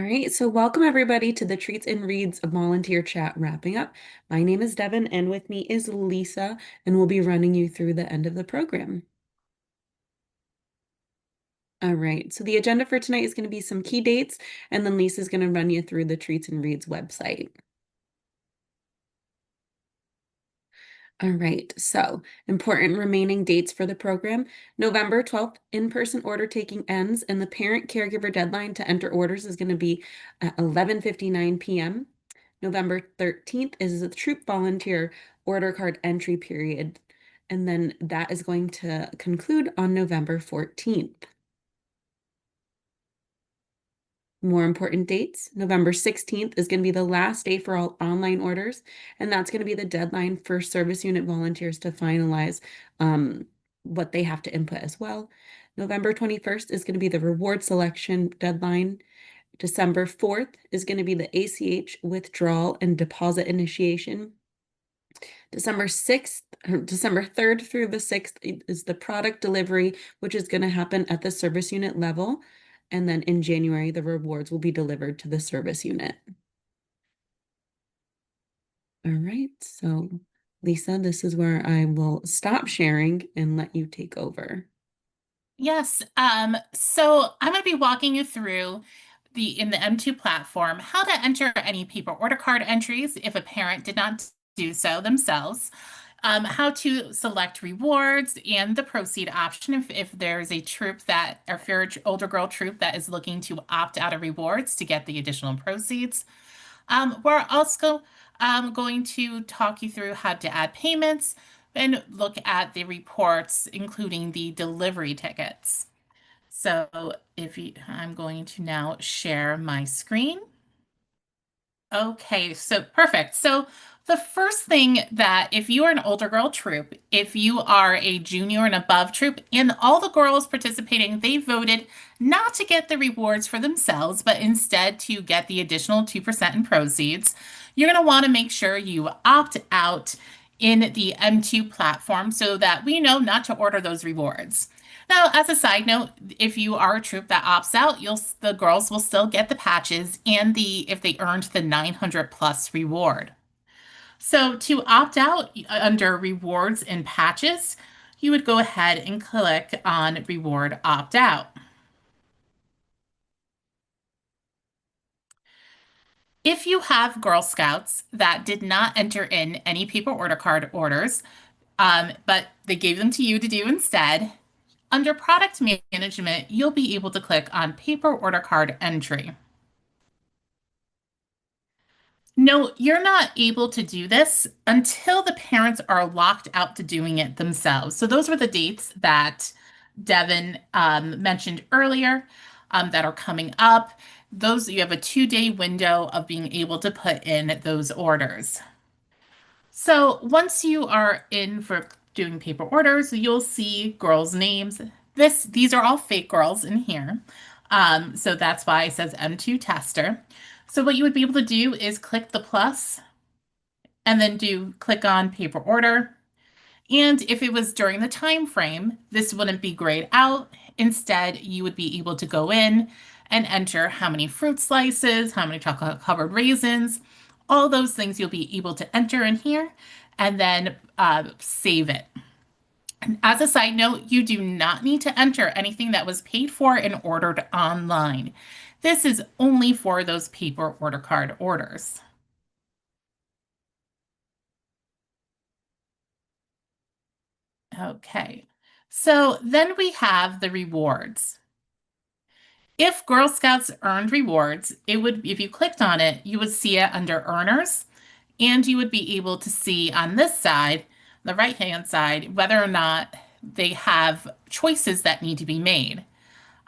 All right, so welcome everybody to the Treats and Reads Volunteer Chat wrapping up. My name is Devin, and with me is Lisa, and we'll be running you through the end of the program. All right, so the agenda for tonight is going to be some key dates, and then Lisa's going to run you through the Treats and Reads website. All right, so important remaining dates for the program. November 12th, in-person order taking ends, and the parent caregiver deadline to enter orders is going to be at 11:59 p.m. November 13th is the troop volunteer order card entry period, and then that is going to conclude on November 14th. More important dates, November 16th is going to be the last day for all online orders, and that's going to be the deadline for service unit volunteers to finalize what they have to input as well. November 21st is going to be the reward selection deadline. December 4th is going to be the ACH withdrawal and deposit initiation. December 6th, December 3rd through the 6th is the product delivery, which is going to happen at the service unit level. And then in January, the rewards will be delivered to the service unit. All right, so Lisa, this is where I will stop sharing and let you take over. Yes. So I'm going to be walking you through in the M2 platform how to enter any paper order card entries if a parent did not do so themselves, how to select rewards and the proceed option if there's a troop that, or if you're an older girl troop that is looking to opt out of rewards to get the additional proceeds. We're also going to talk you through how to add payments and look at the reports, including the delivery tickets. So I'm going to now share my screen. Okay, so perfect. So the first thing that if you are an older girl troop, if you are a junior and above troop, and all the girls participating, they voted not to get the rewards for themselves, but instead to get the additional 2% in proceeds, you're going to want to make sure you opt out in the M2 platform so that we know not to order those rewards. Now, as a side note, if you are a troop that opts out, the girls will still get the patches and if they earned the 900 plus reward. So to opt out under rewards and patches, you would go ahead and click on reward opt out. If you have Girl Scouts that did not enter in any paper order card orders, but they gave them to you to do instead, under product management, you'll be able to click on paper order card entry. No, you're not able to do this until the parents are locked out to doing it themselves. So those were the dates that Devin mentioned earlier that are coming up. Those you have a 2-day window of being able to put in those orders. So once you are in for doing paper orders, you'll see girls' names. These are all fake girls in here. So that's why it says M2 tester. So what you would be able to do is click the plus and then click on paper order. And if it was during the time frame, this wouldn't be grayed out. Instead, you would be able to go in and enter how many fruit slices, how many chocolate covered raisins, all those things you'll be able to enter in here and then save it. And as a side note, you do not need to enter anything that was paid for and ordered online. This is only for those paper order card orders. Okay, so then we have the rewards. If Girl Scouts earned rewards, if you clicked on it, you would see it under earners, and you would be able to see on this side, the right-hand side, whether or not they have choices that need to be made.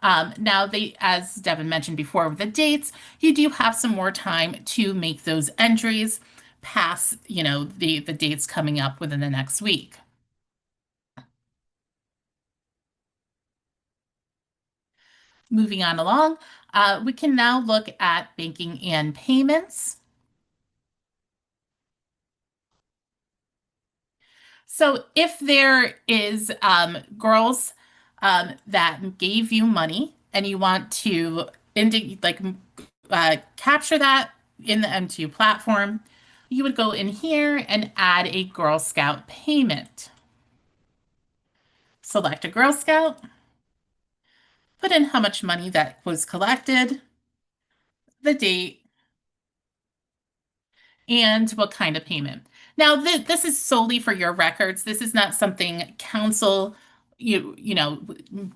Now, as Devin mentioned before with the dates, you do have some more time to make those entries past, the dates coming up within the next week. Moving on along, we can now look at banking and payments. So if there is girls that gave you money and you want to indicate, like capture that in the M2 platform, you would go in here and add a Girl Scout payment. Select a Girl Scout, put in how much money that was collected, the date, and what kind of payment. Now, this is solely for your records. This is not something council you know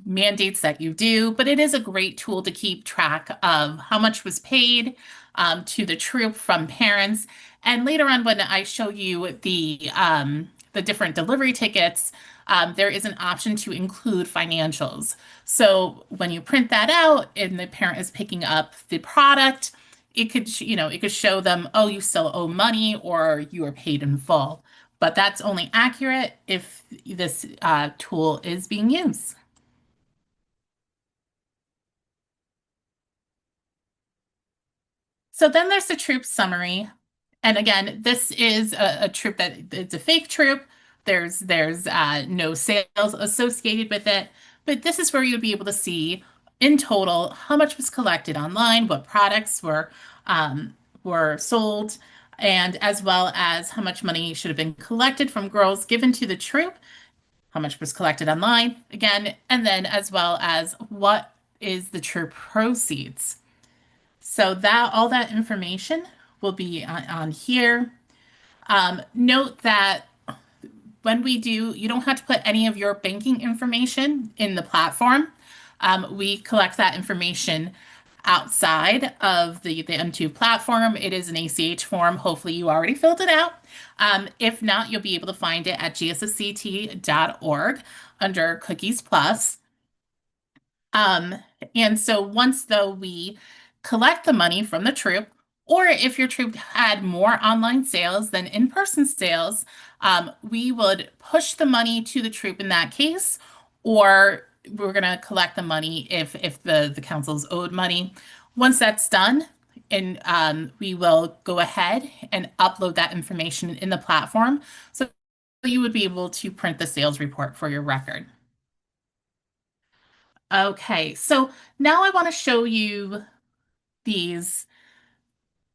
mandates that you do, but it is a great tool to keep track of how much was paid to the troop from parents. And later on, when I show you the different delivery tickets, there is an option to include financials. So when you print that out and the parent is picking up the product, it could show them, oh, you still owe money or you are paid in full. But that's only accurate if this tool is being used. So then there's the troop summary. And again, this is a troop that it's a fake troop. There's no sales associated with it, but this is where you'd be able to see in total how much was collected online, what products were sold, and as well as how much money should have been collected from girls given to the troop, how much was collected online again, and then as well as what is the troop proceeds. So that all that information will be on here. Note that when we do, you don't have to put any of your banking information in the platform. We collect that information outside of the M2 platform. It is an ACH form. Hopefully, you already filled it out. If not, you'll be able to find it at gsfct.org under Cookies Plus. Um, and so once though we collect the money from the troop, or if your troop had more online sales than in-person sales, we would push the money to the troop in that case, or we're going to collect the money if the council's owed money. Once that's done, and we will go ahead and upload that information in the platform, so you would be able to print the sales report for your record. Okay, so now I want to show you these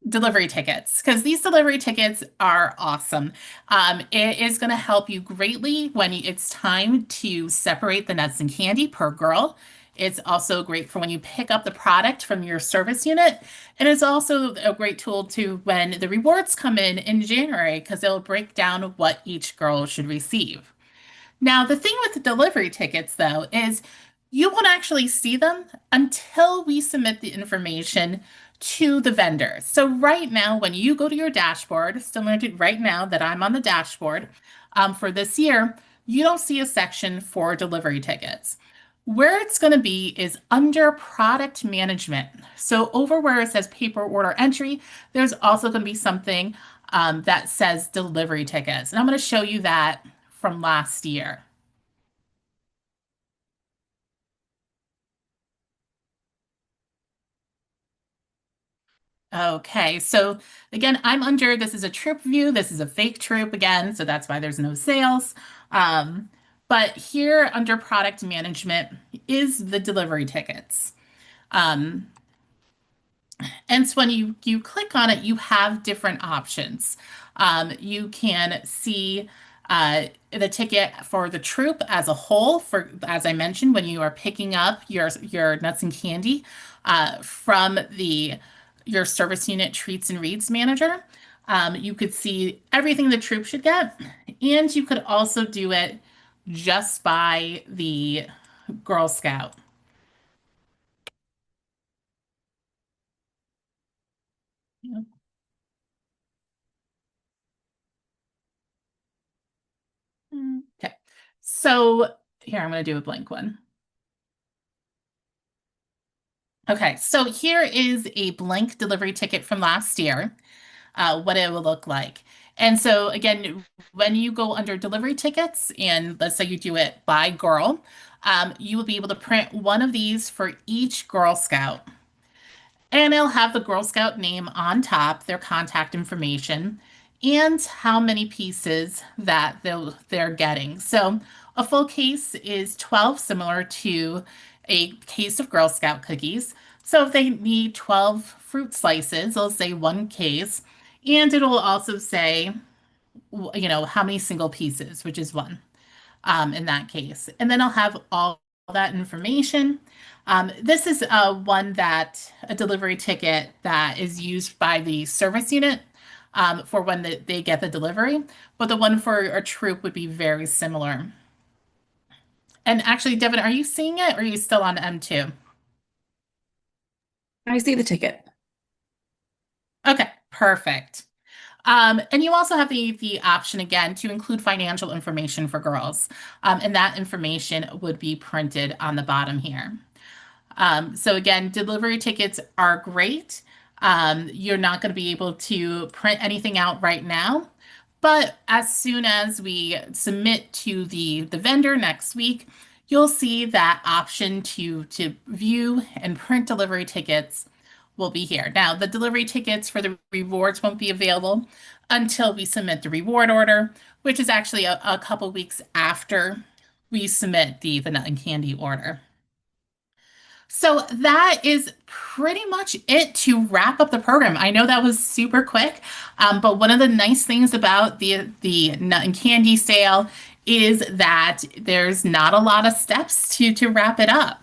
delivery tickets because these delivery tickets are awesome. It is going to help you greatly when it's time to separate the nuts and candy per girl. It's also great for when you pick up the product from your service unit. And it's also a great tool to when the rewards come in January because it'll break down what each girl should receive. Now, the thing with the delivery tickets, though, is you won't actually see them until we submit the information to the vendor. So right now, when you go to your dashboard, similar to right now that I'm on the dashboard for this year, you don't see a section for delivery tickets. Where it's going to be is under product management. So over where it says paper order entry, there's also going to be something that says delivery tickets. And I'm going to show you that from last year. Okay, so again, I'm under, this is a troop view. This is a fake troop again, so that's why there's no sales. Um, but here under product management is the delivery tickets. Um, and so when you click on it, you have different options. You can see the ticket for the troop as a whole, for as I mentioned, when you are picking up your nuts and candy from the your service unit treats and reads manager. You could see everything the troop should get, and you could also do it just by the Girl Scout. Okay. So here, I'm going to do a blank one. Okay, so here is a blank delivery ticket from last year, what it will look like. And so again, when you go under delivery tickets, and let's say you do it by girl, you will be able to print one of these for each Girl Scout. And it'll have the Girl Scout name on top, their contact information, and how many pieces that they're getting. So a full case is 12, similar to a case of Girl Scout cookies. So if they need 12 fruit slices, it'll say one case, and it'll also say, how many single pieces, which is one in that case. And then I'll have all that information. This is a delivery ticket that is used by the service unit for when they get the delivery, but the one for a troop would be very similar. And actually, Devin, are you seeing it or are you still on M2? I see the ticket. Okay, perfect. And you also have the option again to include financial information for girls. And that information would be printed on the bottom here. So again, delivery tickets are great. You're not going to be able to print anything out right now, but as soon as we submit to the vendor next week, you'll see that option to view and print delivery tickets will be here. Now, the delivery tickets for the rewards won't be available until we submit the reward order, which is actually a couple weeks after we submit the nut and candy order. So that is pretty much it to wrap up the program. I know that was super quick, but one of the nice things about the nut and candy sale is that there's not a lot of steps to wrap it up.